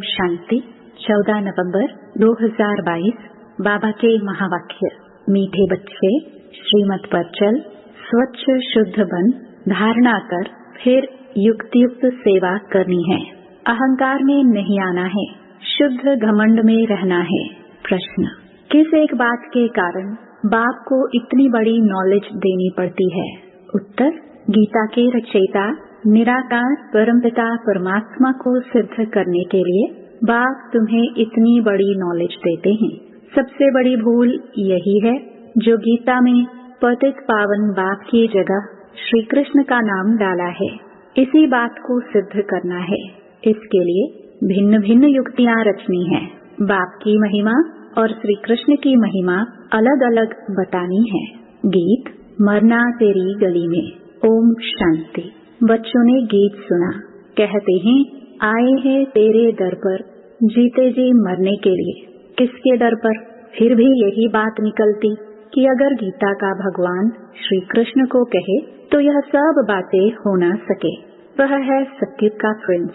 शांति। 14 नवंबर 2022। बाबा के महावाक्य। मीठे बच्चे, श्रीमत पर चल, स्वच्छ शुद्ध बन, धारणा कर, फिर युक्तियुक्त सेवा करनी है। अहंकार में नहीं आना है, शुद्ध घमंड में रहना है। प्रश्न, किस एक बात के कारण बाप को इतनी बड़ी नॉलेज देनी पड़ती है? उत्तर, गीता के रचयिता निराकार परमपिता परमात्मा को सिद्ध करने के लिए बाप तुम्हें इतनी बड़ी नॉलेज देते हैं। सबसे बड़ी भूल यही है जो गीता में पतित पावन बाप की जगह श्री कृष्ण का नाम डाला है। इसी बात को सिद्ध करना है। इसके लिए भिन्न भिन्न युक्तियाँ रचनी है। बाप की महिमा और श्री कृष्ण की महिमा अलग अलग बतानी है। गीत मरना तेरी गली में। ओम शांति। बच्चों ने गीत सुना। कहते हैं, आए हैं तेरे दर पर जीते जी मरने के लिए। किसके दर पर? फिर भी यही बात निकलती कि अगर गीता का भगवान श्री कृष्ण को कहे तो यह सब बातें हो न सके। वह है सत्युग का प्रिंस।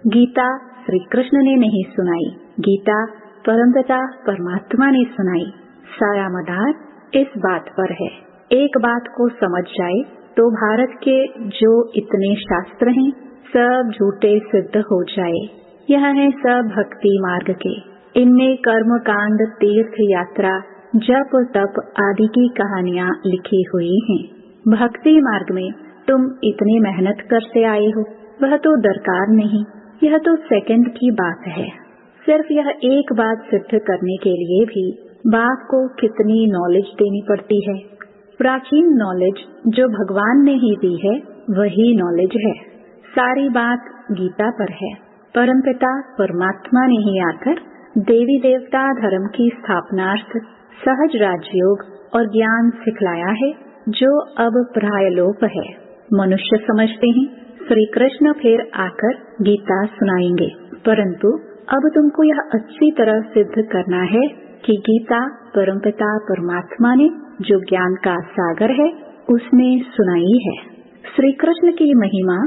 गीता श्री कृष्ण ने नहीं सुनाई, गीता परमपिता परमात्मा ने सुनाई। सारा मदार इस बात पर है। एक बात को समझ जाए तो भारत के जो इतने शास्त्र हैं सब झूठे सिद्ध हो जाए। यह है सब भक्ति मार्ग के। इनमें कर्म कांड, तीर्थ यात्रा, जप तप आदि की कहानियाँ लिखी हुई हैं। भक्ति मार्ग में तुम इतनी मेहनत करते आए हो, वह तो दरकार नहीं। यह तो सेकंड की बात है। सिर्फ यह एक बात सिद्ध करने के लिए भी बाप को कितनी नॉलेज देनी पड़ती है। प्राचीन नॉलेज जो भगवान ने ही दी है वही नॉलेज है। सारी बात गीता पर है। परमपिता परमात्मा ने ही आकर देवी देवता धर्म की स्थापनार्थ सहज राजयोग और ज्ञान सिखलाया है जो अब प्रायलोप है। मनुष्य समझते हैं श्री कृष्ण फिर आकर गीता सुनाएंगे, परंतु अब तुमको यह अच्छी तरह सिद्ध करना है कि गीता परमपिता परमात्मा ने जो ज्ञान का सागर है उसने सुनाई है। श्री कृष्ण की महिमा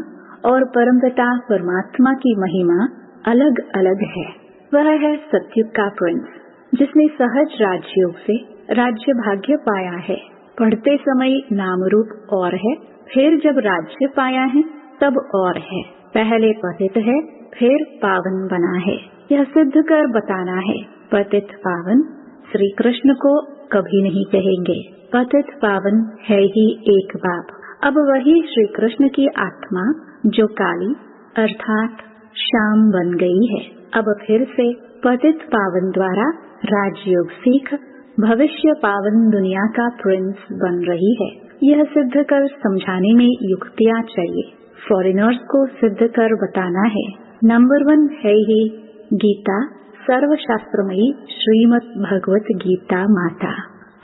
और परमपिता परमात्मा की महिमा अलग अलग है। वह है सत्युग का प्रिंस जिसने सहज राजयोग से राज्य भाग्य पाया है। पढ़ते समय नाम रूप और है, फिर जब राज्य पाया है तब और है। पहले पतित है, फिर पावन बना है। यह सिद्ध कर बताना है। पतित पावन श्री कृष्ण को कभी नहीं कहेंगे। पतित पावन है ही एक बाप। अब वही श्री कृष्ण की आत्मा जो काली अर्थात शाम बन गई है, अब फिर से पतित पावन द्वारा राजयोग सीख भविष्य पावन दुनिया का प्रिंस बन रही है। यह सिद्ध कर समझाने में युक्तियाँ चाहिए। फॉरेनर्स को सिद्ध कर बताना है। नंबर 1 है ही गीता सर्वशास्त्रमयी श्रीमद् भगवत गीता माता।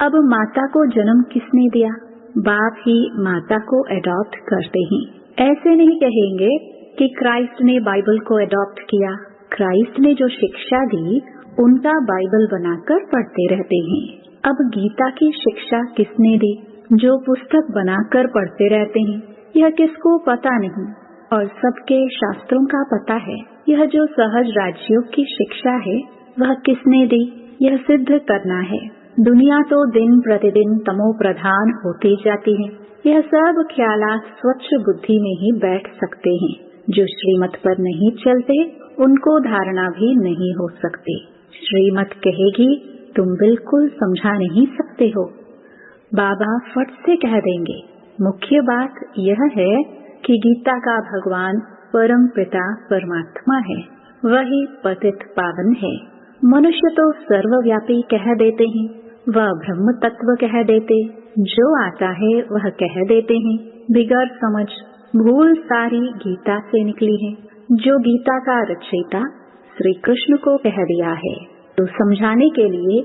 अब माता को जन्म किसने दिया? बाप ही माता को अडॉप्ट करते हैं। ऐसे नहीं कहेंगे कि क्राइस्ट ने बाइबल को अडॉप्ट किया। क्राइस्ट ने जो शिक्षा दी उनका बाइबल बनाकर पढ़ते रहते हैं। अब गीता की शिक्षा किसने दी? जो पुस्तक बनाकर पढ़ते रहते हैं। यह किसको पता नहीं और सबके शास्त्रों का पता है। यह जो सहज राजयोग की शिक्षा है वह किसने दी? यह सिद्ध करना है। दुनिया तो दिन प्रतिदिन तमो प्रधान होती जाती है। यह सब ख्यालात स्वच्छ बुद्धि में ही बैठ सकते हैं। जो श्रीमत पर नहीं चलते उनको धारणा भी नहीं हो सकती। श्रीमत कहेगी तुम बिल्कुल समझा नहीं सकते हो। बाबा फट से कह देंगे। मुख्य बात यह है कि गीता का भगवान परम पिता परमात्मा है, वही पतित पावन है। मनुष्य तो सर्वव्यापी कह देते हैं, वह ब्रह्म तत्व कह देते, जो आता है वह कह देते हैं। बिगड़ समझ भूल सारी गीता से निकली है। जो गीता का रचयिता श्री कृष्ण को कह दिया है तो समझाने के लिए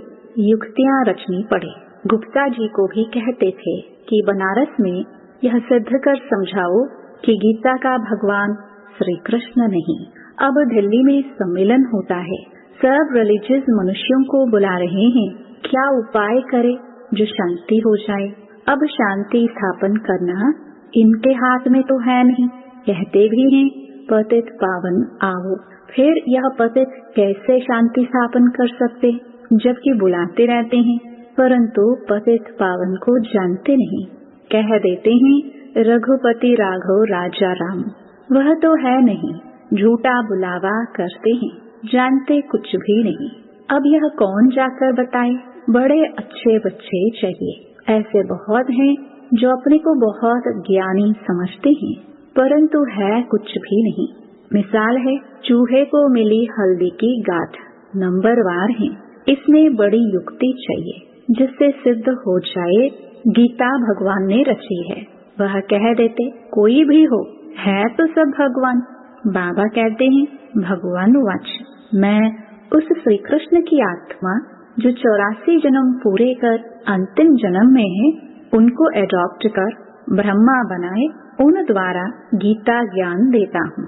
युक्तियाँ रचनी पड़े। गुप्ता जी को भी कहते थे कि बनारस में यह सिद्ध कर समझाओ कि गीता का भगवान श्री कृष्ण नहीं। अब दिल्ली में सम्मेलन होता है। सब रिलीजियस मनुष्यों को बुला रहे हैं। क्या उपाय करे जो शांति हो जाए? अब शांति स्थापन करना इनके हाथ में तो है नहीं। कहते भी हैं पतित पावन आओ, फिर यह पतित कैसे शांति स्थापन कर सकते, जबकि बुलाते रहते हैं परंतु पतित पावन को जानते नहीं। कह देते हैं रघुपति राघव राजा राम, वह तो है नहीं, झूठा बुलावा करते हैं, जानते कुछ भी नहीं। अब यह कौन जाकर बताए, बड़े अच्छे बच्चे चाहिए। ऐसे बहुत हैं जो अपने को बहुत ज्ञानी समझते हैं परंतु है कुछ भी नहीं। मिसाल है, चूहे को मिली हल्दी की गांठ नंबरवार है। इसमें बड़ी युक्ति चाहिए जिससे सिद्ध हो जाए गीता भगवान ने रची है। वह कह देते कोई भी हो, है तो सब भगवान। बाबा कहते हैं भगवान वाच, मैं उस श्री कृष्ण की आत्मा जो 84 जन्म पूरे कर अंतिम जन्म में है, उनको एडॉप्ट कर ब्रह्मा बनाए, उन द्वारा गीता ज्ञान देता हूँ।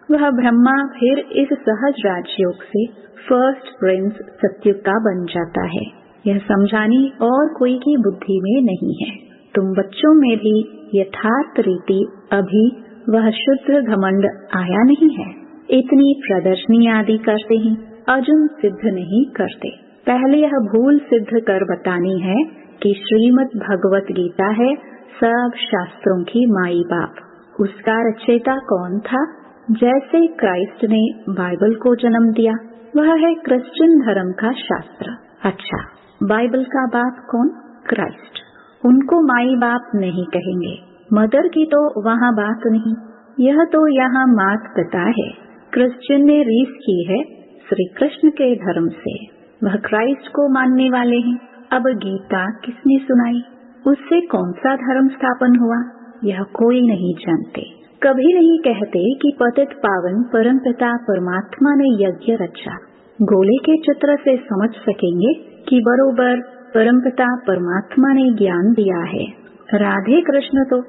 वह ब्रह्मा फिर इस सहज राजयोग से फर्स्ट प्रिंस सत्युग का बन जाता है। यह समझानी और कोई की बुद्धि में नहीं है। तुम बच्चों में भी यथार्थ रीति अभी वह शुद्ध घमंड आया नहीं है। इतनी प्रदर्शनी आदि करते हैं, अर्जुन सिद्ध नहीं करते। पहले यह भूल सिद्ध कर बतानी है कि श्रीमद् भगवत गीता है सब शास्त्रों की माई बाप। उसका रचयिता कौन था? जैसे क्राइस्ट ने बाइबल को जन्म दिया, वह है क्रिश्चियन धर्म का शास्त्र। अच्छा, बाइबल का बाप कौन? क्राइस्ट। उनको माई बाप नहीं कहेंगे, मदर की तो वहाँ बात नहीं, यह तो यहाँ मात पिता है। क्रिश्चियन ने रीस की है श्री कृष्ण के धर्म से, वह क्राइस्ट को मानने वाले हैं। अब गीता किसने सुनाई, उससे कौन सा धर्म स्थापन हुआ, यह कोई नहीं जानते। कभी नहीं कहते कि पतित पावन परमपिता परमात्मा ने यज्ञ रचा। गोले के चित्र से समझ सकेंगे कि बरोबर परमपिता परमात्मा ने ज्ञान दिया है। राधे कृष्ण तो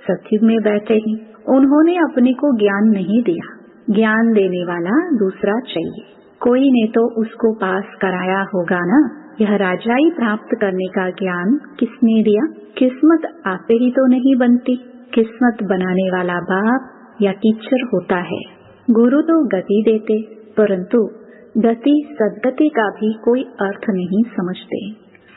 सत्युग में बैठे हैं, उन्होंने अपने को ज्ञान नहीं दिया, ज्ञान देने वाला दूसरा चाहिए। कोई ने तो उसको पास कराया होगा ना। यह राजाई प्राप्त करने का ज्ञान किसने दिया? किस्मत आपे ही तो नहीं बनती, किस्मत बनाने वाला बाप या टीचर होता है। गुरु तो गति देते, परंतु गति सदगति का भी कोई अर्थ नहीं समझते।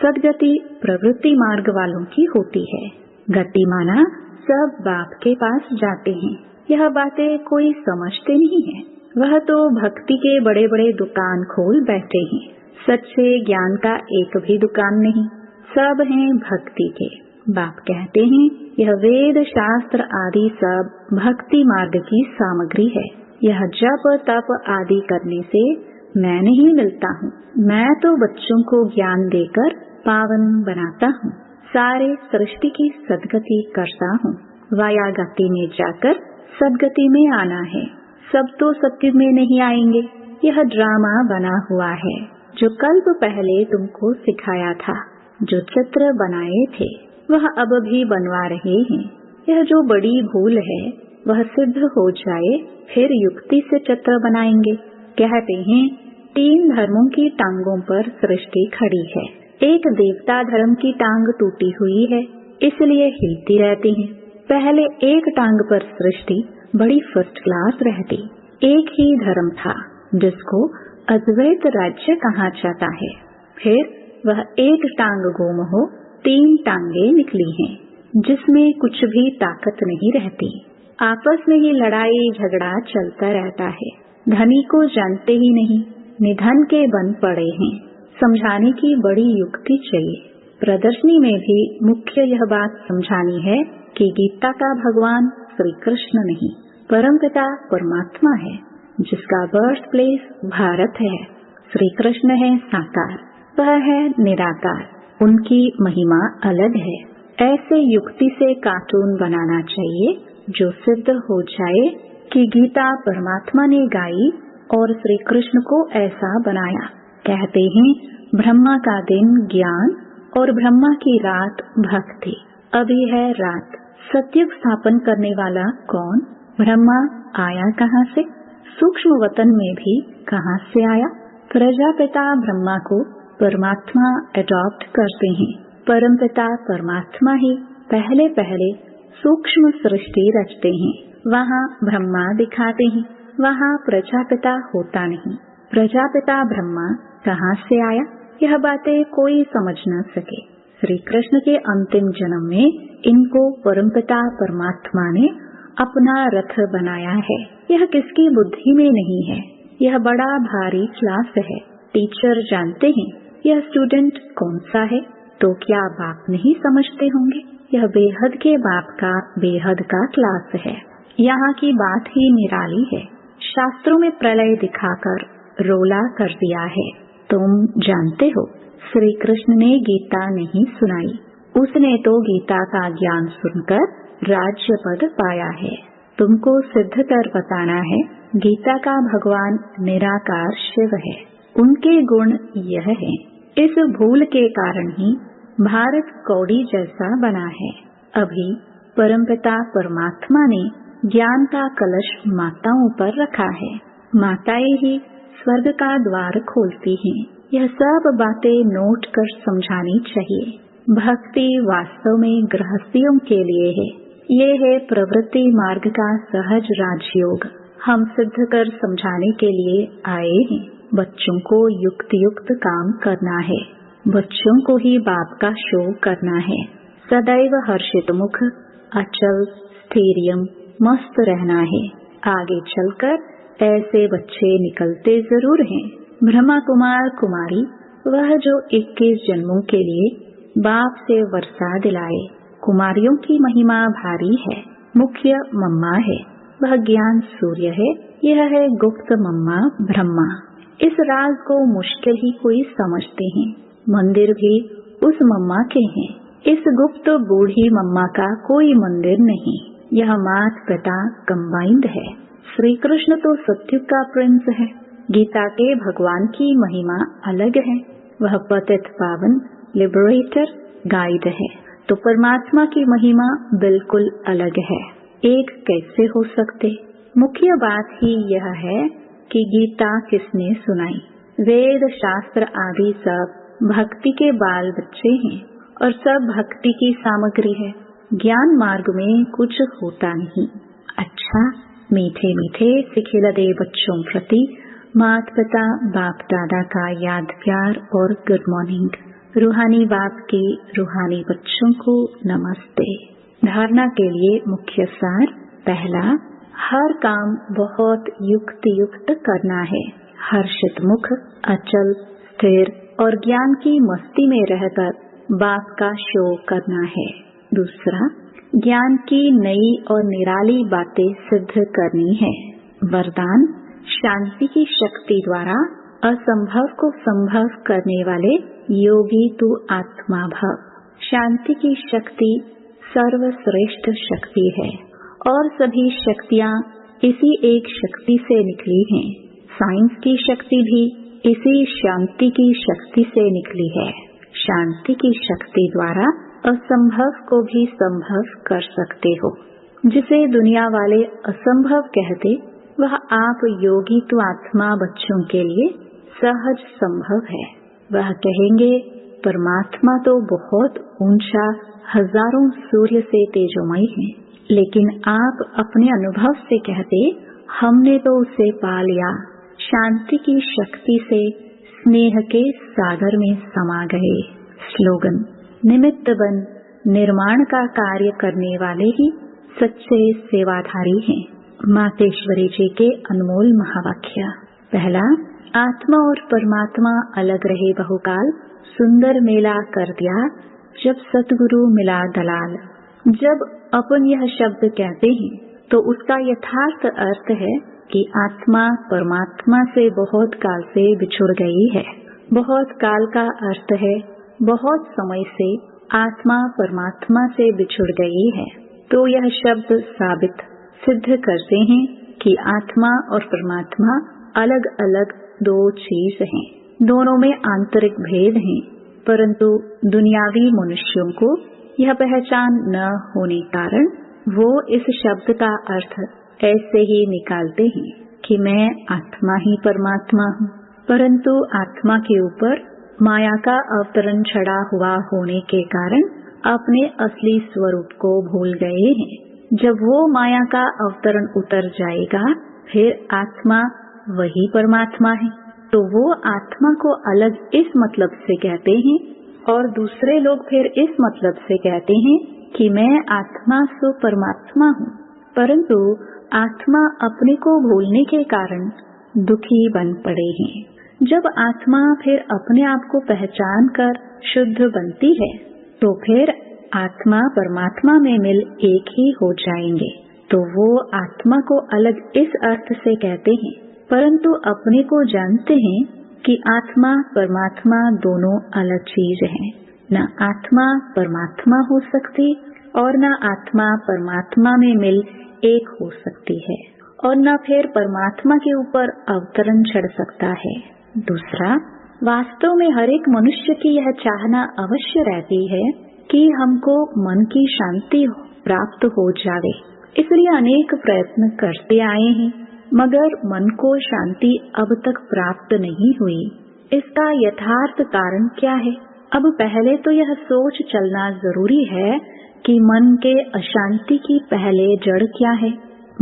सदगति प्रवृत्ति मार्ग वालों की होती है। गति माना सब बाप के पास जाते हैं, यह बातें कोई समझते नहीं है। वह तो भक्ति के बड़े बड़े दुकान खोल बैठे हैं, सच्चे ज्ञान का एक भी दुकान नहीं, सब हैं भक्ति के। बाप कहते हैं यह वेद शास्त्र आदि सब भक्ति मार्ग की सामग्री है। यह जप तप आदि करने से मैं नहीं मिलता हूँ, मैं तो बच्चों को ज्ञान देकर पावन बनाता हूँ, सारे सृष्टि की सदगति करता हूँ। वाया गति में जाकर सदगति में आना है। सब तो सत्युग में नहीं आएंगे, यह ड्रामा बना हुआ है जो कल्प पहले तुमको सिखाया था। जो चित्र बनाए थे वह अब भी बनवा रहे हैं। यह जो बड़ी भूल है वह सिद्ध हो जाए फिर युक्ति से चित्र बनाएंगे। कहते हैं 3 धर्मों की टांगों पर सृष्टि खड़ी है। एक देवता धर्म की टांग टूटी हुई है, इसलिए हिलती रहती है। पहले एक टांग पर सृष्टि बड़ी फर्स्ट क्लास रहती। एक ही धर्म था जिसको अद्वैत राज्य कहा जाता है। फिर वह एक टांग गुम हो 3 टांगे निकली हैं जिसमें कुछ भी ताकत नहीं रहती। आपस में ही लड़ाई झगड़ा चलता रहता है। धनी को जानते ही नहीं, निधन के बन पड़े हैं। समझाने की बड़ी युक्ति चाहिए। प्रदर्शनी में भी मुख्य यह बात समझानी है कि गीता का भगवान श्री कृष्ण नहीं, परमपिता परमात्मा है, जिसका बर्थ प्लेस भारत है। श्री कृष्ण है साकार, वह है निराकार, उनकी महिमा अलग है। ऐसे युक्ति से कार्टून बनाना चाहिए जो सिद्ध हो जाए कि गीता परमात्मा ने गाई और श्री कृष्ण को ऐसा बनाया। कहते हैं ब्रह्मा का दिन ज्ञान और ब्रह्मा की रात भक्ति। अभी है रात। सत्युग स्थापन करने वाला कौन? ब्रह्मा आया कहाँ से? सूक्ष्म वतन में भी कहाँ से आया? प्रजापिता ब्रह्मा को परमात्मा एडॉप्ट करते हैं। परमपिता परमात्मा ही पहले पहले सूक्ष्म सृष्टि रचते हैं, वहाँ ब्रह्मा दिखाते हैं। वहाँ प्रजापिता होता नहीं। प्रजापिता ब्रह्मा कहाँ से आया, यह बातें कोई समझ न सके। श्री कृष्ण के अंतिम जन्म में इनको परमपिता परमात्मा ने अपना रथ बनाया है। यह किसकी बुद्धि में नहीं है। यह बड़ा भारी क्लास है। टीचर जानते हैं यह स्टूडेंट कौन सा है, तो क्या बाप नहीं समझते होंगे। यह बेहद के बाप का बेहद का क्लास है। यहाँ की बात ही निराली है। शास्त्रों में प्रलय दिखाकर रोला कर दिया है। तुम जानते हो श्री कृष्ण ने गीता नहीं सुनाई, उसने तो गीता का ज्ञान सुनकर राज्य पद पाया है। तुमको सिद्ध कर बताना है गीता का भगवान निराकार शिव है, उनके गुण यह है। इस भूल के कारण ही भारत कौड़ी जैसा बना है। अभी परमपिता परमात्मा ने ज्ञान का कलश माताओं पर रखा है। माताएं ही स्वर्ग का द्वार खोलती हैं। यह सब बातें नोट कर समझानी चाहिए। भक्ति वास्तव में गृहस्थियों के लिए है। ये है प्रवृत्ति मार्ग का सहज राजयोग। हम सिद्ध कर समझाने के लिए आए हैं। बच्चों को युक्त युक्त काम करना है। बच्चों को ही बाप का शो करना है। सदैव हर्षित मुख, अचल स्थैर्यम मस्त रहना है। आगे चलकर ऐसे बच्चे निकलते जरूर हैं। ब्रह्मा कुमार कुमारी वह जो 21 जन्मों के लिए बाप से वर्षा दिलाए। कुमारियों की महिमा भारी है। मुख्य मम्मा है, वह ज्ञान सूर्य है। यह है गुप्त मम्मा ब्रह्मा। इस राज को मुश्किल ही कोई समझते हैं। मंदिर भी उस मम्मा के हैं। इस गुप्त बूढ़ी मम्मा का कोई मंदिर नहीं। यह मात पिता कंबाइंड है। श्री कृष्ण तो सत्युग का प्रिंस है। गीता के भगवान की महिमा अलग है। वह पतित पावन लिबरेटर गाइड है। तो परमात्मा की महिमा बिल्कुल अलग है। एक कैसे हो सकते। मुख्य बात ही यह है कि गीता किसने सुनाई। वेद शास्त्र आदि सब भक्ति के बाल बच्चे हैं और सब भक्ति की सामग्री है। ज्ञान मार्ग में कुछ होता नहीं। अच्छा, मीठे मीठे सिखिलदे बच्चों प्रति मात पिता बाप दादा का याद प्यार और गुड मॉर्निंग। रूहानी बाप के रूहानी बच्चों को नमस्ते। धारणा के लिए मुख्य सार। पहला, हर काम बहुत युक्त युक्त करना है। हर्षित मुख, अचल स्थिर और ज्ञान की मस्ती में रहकर बाप का शो करना है। दूसरा, ज्ञान की नई और निराली बातें सिद्ध करनी है। वरदान, शांति की शक्ति द्वारा असंभव को संभव करने वाले योगी तू आत्मा भव। शांति की शक्ति सर्वश्रेष्ठ शक्ति है और सभी शक्तियाँ इसी एक शक्ति से निकली हैं। साइंस की शक्ति भी इसी शांति की शक्ति से निकली है। शांति की शक्ति द्वारा असंभव को भी संभव कर सकते हो। जिसे दुनिया वाले असंभव कहते, वह आप योगी तो आत्मा बच्चों के लिए सहज संभव है। वह कहेंगे परमात्मा तो बहुत ऊंचा, हजारों सूर्य से तेजोमय है, लेकिन आप अपने अनुभव से कहते हमने तो उसे पा लिया। शांति की शक्ति से स्नेह के सागर में समा गए। स्लोगन, निमित्त बन निर्माण का कार्य करने वाले ही सच्चे सेवाधारी हैं। मातेश्वरी जी के अनमोल महावाक्य। पहला, आत्मा और परमात्मा अलग रहे बहुकाल, सुंदर मेला कर दिया जब सतगुरु मिला दलाल। जब अपन यह शब्द कहते हैं तो उसका यथार्थ अर्थ है कि आत्मा परमात्मा से बहुत काल से बिछुड़ गई है। बहुत काल का अर्थ है बहुत समय से आत्मा परमात्मा से बिछुड़ गई है। तो यह शब्द साबित सिद्ध करते हैं कि आत्मा और परमात्मा अलग अलग दो चीज हैं। दोनों में आंतरिक भेद हैं, परंतु दुनियावी मनुष्यों को यह पहचान न होने कारण वो इस शब्द का अर्थ ऐसे ही निकालते हैं कि मैं आत्मा ही परमात्मा हूँ। परंतु आत्मा के ऊपर माया का अवतरण चढ़ा हुआ होने के कारण अपने असली स्वरूप को भूल गए हैं। जब वो माया का अवतरण उतर जाएगा, फिर आत्मा वही परमात्मा है। तो वो आत्मा को अलग इस मतलब से कहते हैं और दूसरे लोग फिर इस मतलब से कहते हैं कि मैं आत्मा सो परमात्मा हूँ। परंतु आत्मा अपने को भूलने के कारण दुखी बन पड़े हैं। जब आत्मा फिर अपने आप को पहचान कर शुद्ध बनती है तो फिर आत्मा परमात्मा में मिल एक ही हो जाएंगे। तो वो आत्मा को अलग इस अर्थ से कहते हैं, परंतु अपने को जानते हैं कि आत्मा परमात्मा दोनों अलग चीज हैं। न आत्मा परमात्मा हो सकती और न आत्मा परमात्मा में मिल एक हो सकती है, और न फिर परमात्मा के ऊपर अवतरण चढ़ सकता है। दूसरा, वास्तव में हर एक मनुष्य की यह चाहना अवश्य रहती है कि हमको मन की शांति प्राप्त हो जावे, इसलिए अनेक प्रयत्न करते आए हैं, मगर मन को शांति अब तक प्राप्त नहीं हुई। इसका यथार्थ कारण क्या है? अब पहले तो यह सोच चलना जरूरी है कि मन के अशांति की पहले जड़ क्या है।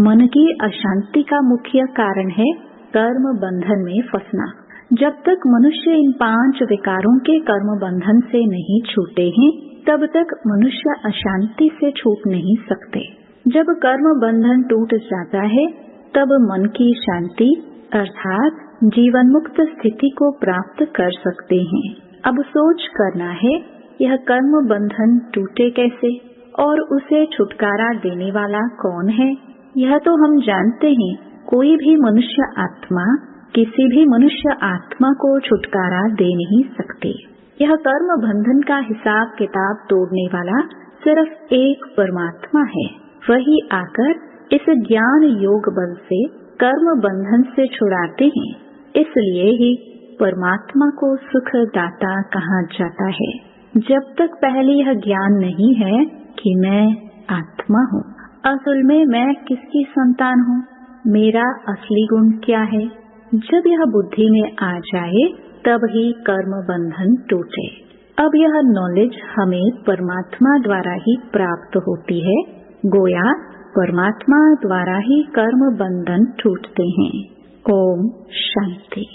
मन की अशांति का मुख्य कारण है कर्म बंधन में फंसना। जब तक मनुष्य इन 5 विकारों के कर्म बंधन से नहीं छूटे हैं, तब तक मनुष्य अशांति से छूट नहीं सकते। जब कर्म बंधन टूट जाता है, तब मन की शांति अर्थात जीवन मुक्त स्थिति को प्राप्त कर सकते हैं। अब सोच करना है, यह कर्म बंधन टूटे कैसे और उसे छुटकारा देने वाला कौन है? यह तो हम जानते हैं, कोई भी मनुष्य आत्मा किसी भी मनुष्य आत्मा को छुटकारा दे नहीं सकते। यह कर्म बंधन का हिसाब किताब तोड़ने वाला सिर्फ एक परमात्मा है। वही आकर इस ज्ञान योग बल से कर्म बंधन से छुड़ाते हैं। इसलिए ही परमात्मा को सुख दाता कहा जाता है। जब तक पहले यह ज्ञान नहीं है कि मैं आत्मा हूँ, असल में मैं किसकी संतान हूँ, मेरा असली गुण क्या है, जब यह बुद्धि में आ जाए तब ही कर्म बंधन टूटे। अब यह नॉलेज हमें परमात्मा द्वारा ही प्राप्त होती है। गोया परमात्मा द्वारा ही कर्म बंधन टूटते हैं। ओम शांति।